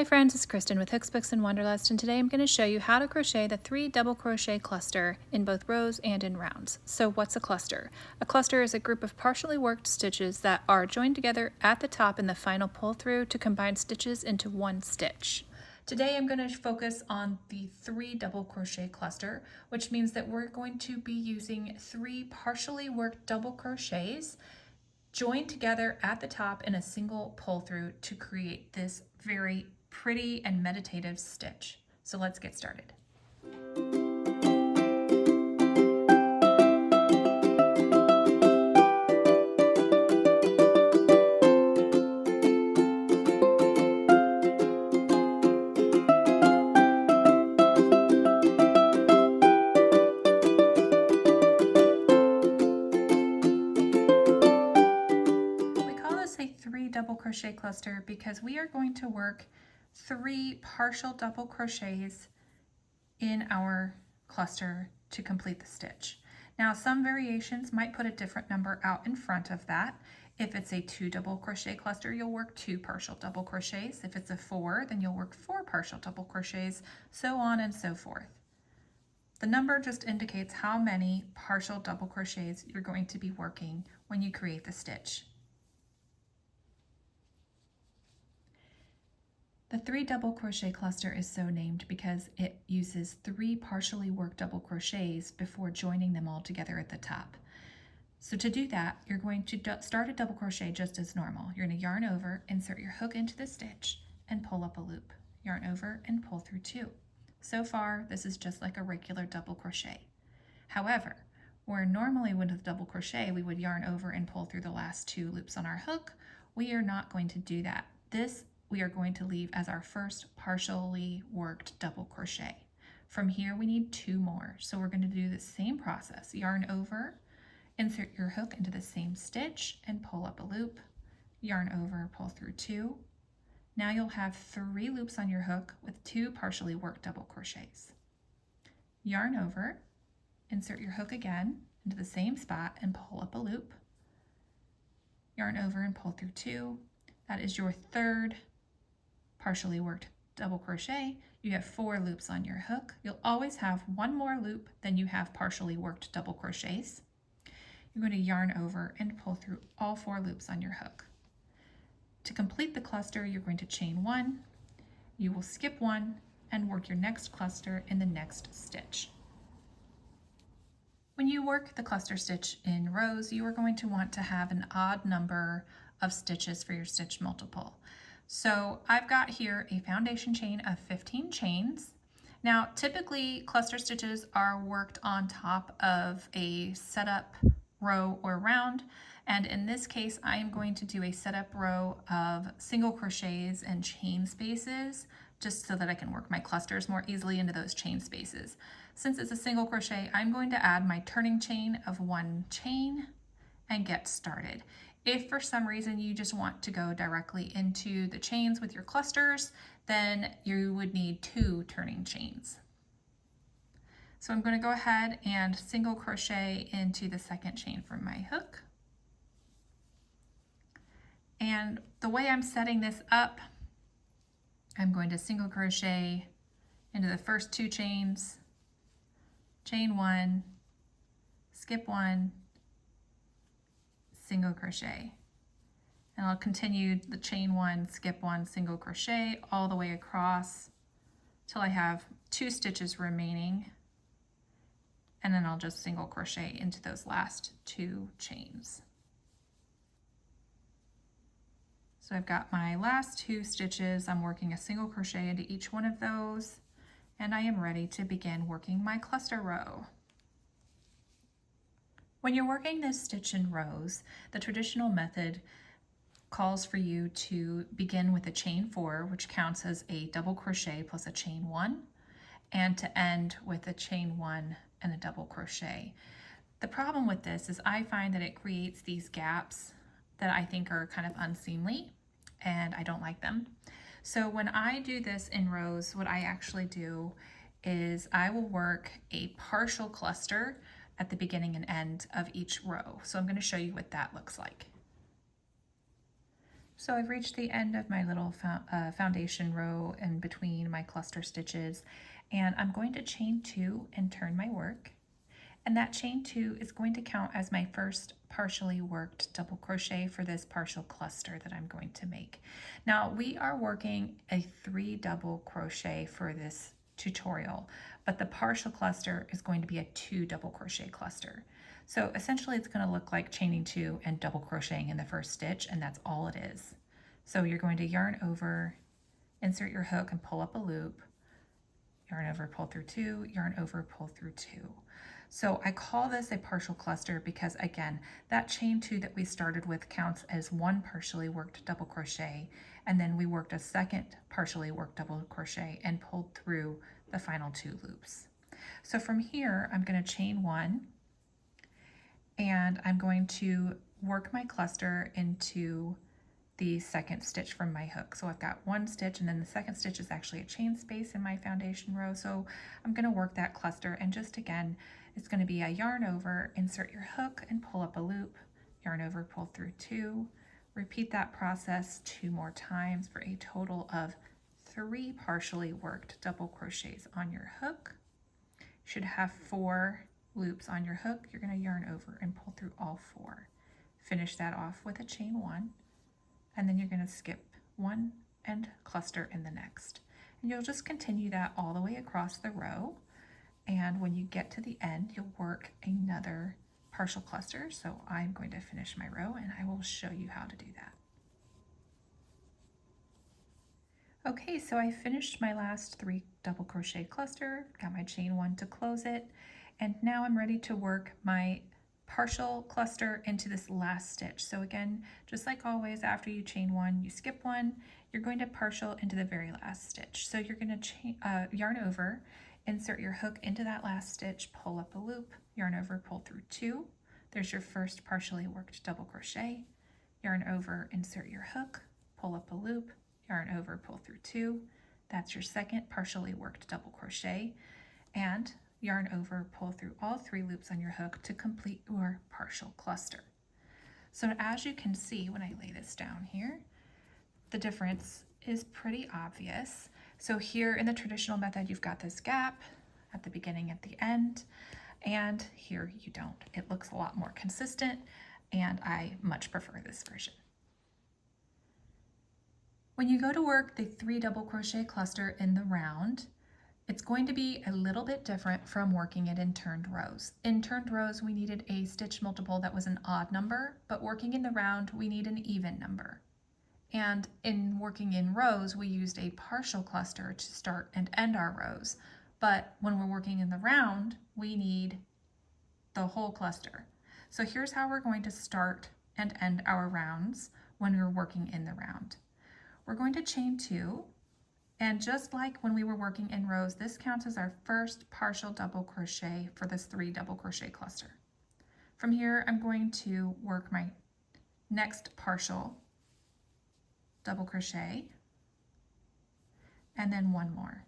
Hi friends, it's Kristen with Hooks, Books, and Wanderlust, and today I'm going to show you how to crochet the 3 double crochet cluster in both rows and in rounds. So what's a cluster? A cluster is a group of partially worked stitches that are joined together at the top in the final pull through to combine stitches into one stitch. Today I'm going to focus on the 3 double crochet cluster, which means that we're going to be using 3 partially worked double crochets joined together at the top in a single pull through to create this very pretty and meditative stitch. So let's get started. Double crochet cluster because we are going to work 3 partial double crochets in our cluster to complete the stitch. Now some variations might put a different number out in front of that. If it's a 2 double crochet cluster, you'll work 2 partial double crochets. If it's a 4, then you'll work 4 partial double crochets, so on and so forth. The number just indicates how many partial double crochets you're going to be working when you create the stitch. The 3 double crochet cluster is so named because it uses 3 partially worked double crochets before joining them all together at the top. So to do that, you're going to start a double crochet just as normal. You're going to yarn over, insert your hook into the stitch, and pull up a loop. Yarn over and pull through 2. So far, this is just like a regular double crochet. However, where normally with a double crochet, we would yarn over and pull through the last 2 loops on our hook, we are not going to do that. This we are going to leave as our first partially worked double crochet. From here we need 2 more, so we're going to do the same process. Yarn over, insert your hook into the same stitch and pull up a loop, yarn over, pull through 2. Now you'll have 3 loops on your hook with 2 partially worked double crochets. Yarn over, insert your hook again into the same spot and pull up a loop, yarn over and pull through 2. That is your 3rd partially worked double crochet. You have 4 loops on your hook. You'll always have 1 more loop than you have partially worked double crochets. You're going to yarn over and pull through all 4 loops on your hook. To complete the cluster, you're going to chain 1, you will skip 1 and work your next cluster in the next stitch. When you work the cluster stitch in rows, you are going to want to have an odd number of stitches for your stitch multiple. So I've got here a foundation chain of 15 chains. Now typically cluster stitches are worked on top of a setup row or round, and in this case I am going to do a setup row of single crochets and chain spaces just so that I can work my clusters more easily into those chain spaces. Since it's a single crochet, I'm going to add my turning chain of 1 chain and get started. If for some reason you just want to go directly into the chains with your clusters, then you would need 2 turning chains. So I'm going to go ahead and single crochet into the 2nd chain from my hook. And the way I'm setting this up, I'm going to single crochet into the first 2 chains, chain 1, skip 1, single crochet, and I'll continue the chain 1, skip 1, single crochet all the way across till I have 2 stitches remaining, and then I'll just single crochet into those last 2 chains. So I've got my last 2 stitches. I'm working a single crochet into each one of those, and I am ready to begin working my cluster row. When you're working this stitch in rows, the traditional method calls for you to begin with a chain 4, which counts as a double crochet plus a chain 1, and to end with a chain 1 and a double crochet. The problem with this is I find that it creates these gaps that I think are kind of unseemly, and I don't like them. So when I do this in rows, what I actually do is I will work a partial cluster at the beginning and end of each row. So I'm going to show you what that looks like. So I've reached the end of my little foundation row in between my cluster stitches, and I'm going to chain 2 and turn my work. And that chain 2 is going to count as my first partially worked double crochet for this partial cluster that I'm going to make. Now we are working a 3 double crochet for this tutorial, but the partial cluster is going to be a 2 double crochet cluster. So essentially it's going to look like chaining 2 and double crocheting in the first stitch, and that's all it is. So you're going to yarn over, insert your hook and pull up a loop, yarn over, pull through 2, yarn over, pull through 2. So I call this a partial cluster because, again, that chain 2 that we started with counts as 1 partially worked double crochet, and then we worked a second partially worked double crochet and pulled through the final 2 loops. So from here I'm going to chain 1, and I'm going to work my cluster into the second stitch from my hook. So I've got 1 stitch, and then the second stitch is actually a chain space in my foundation row. So I'm going to work that cluster, and just again, it's going to be a yarn over, insert your hook and pull up a loop, yarn over, pull through 2. Repeat that process 2 more times for a total of 3 partially worked double crochets on your hook. You should have 4 loops on your hook. You're going to yarn over and pull through all 4. Finish that off with a chain 1, and then you're going to skip 1 and cluster in the next. And you'll just continue that all the way across the row, and when you get to the end you'll work another partial cluster. So I'm going to finish my row and I will show you how to do that. Okay, so I finished my last 3 double crochet cluster, got my chain 1 to close it, and now I'm ready to work my partial cluster into this last stitch. So again, just like always, after you chain 1, you skip 1, you're going to partial into the very last stitch. So you're going to yarn over, insert your hook into that last stitch, pull up a loop, yarn over, pull through 2. There's your first partially worked double crochet. Yarn over, insert your hook, pull up a loop, yarn over, pull through 2. That's your second partially worked double crochet, and yarn over, pull through all 3 loops on your hook to complete your partial cluster. So as you can see when I lay this down here, the difference is pretty obvious. So here in the traditional method, you've got this gap at the beginning, at the end, and here you don't. It looks a lot more consistent, and I much prefer this version. When you go to work the 3 double crochet cluster in the round, it's going to be a little bit different from working it in turned rows. In turned rows, we needed a stitch multiple that was an odd number, but working in the round, we need an even number. And in working in rows, we used a partial cluster to start and end our rows. But when we're working in the round, we need the whole cluster. So here's how we're going to start and end our rounds when we're working in the round. We're going to chain 2, and just like when we were working in rows, this counts as our first partial double crochet for this 3 double crochet cluster. From here, I'm going to work my next partial double crochet, and then 1 more,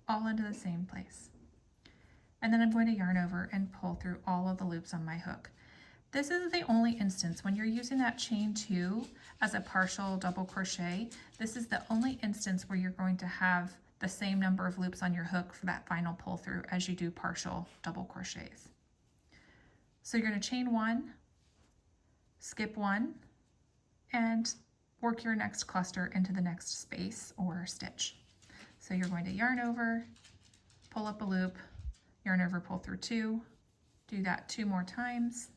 all into the same place. And then I'm going to yarn over and pull through all of the loops on my hook. This is the only instance when you're using that chain 2 as a partial double crochet. This is the only instance where you're going to have the same number of loops on your hook for that final pull through as you do partial double crochets. So you're going to chain 1, skip 1, and work your next cluster into the next space or stitch. So you're going to yarn over, pull up a loop, yarn over, pull through 2, do that 2 more times,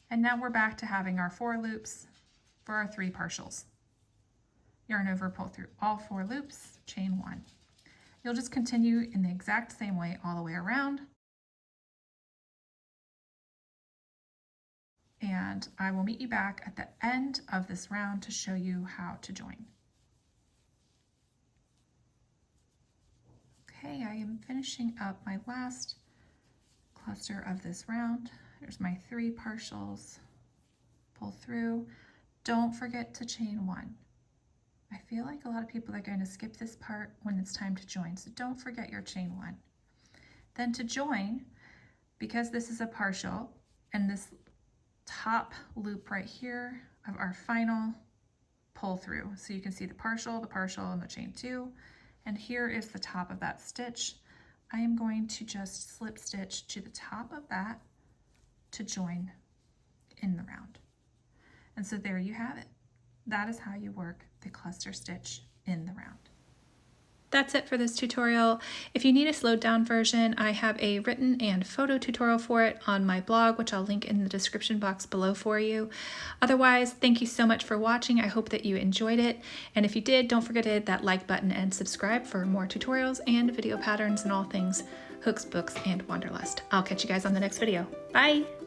and now we're back to having our 4 loops for our 3 partials. Yarn over, pull through all 4 loops, chain 1. You'll just continue in the exact same way all the way around. And I will meet you back at the end of this round to show you how to join. Okay, I am finishing up my last cluster of this round. There's my 3 partials. Pull through. Don't forget to chain 1. I feel like a lot of people are going to skip this part when it's time to join, so don't forget your chain 1. Then to join, because this is a partial, and this top loop right here of our final pull through. So you can see the partial, and the chain 2. And here is the top of that stitch. I am going to just slip stitch to the top of that to join in the round. And so there you have it. That is how you work the cluster stitch in the round. That's it for this tutorial. If you need a slowed down version, I have a written and photo tutorial for it on my blog, which I'll link in the description box below for you. Otherwise, thank you so much for watching. I hope that you enjoyed it. And if you did, don't forget to hit that like button and subscribe for more tutorials and video patterns and all things hooks, books, and wanderlust. I'll catch you guys on the next video. Bye!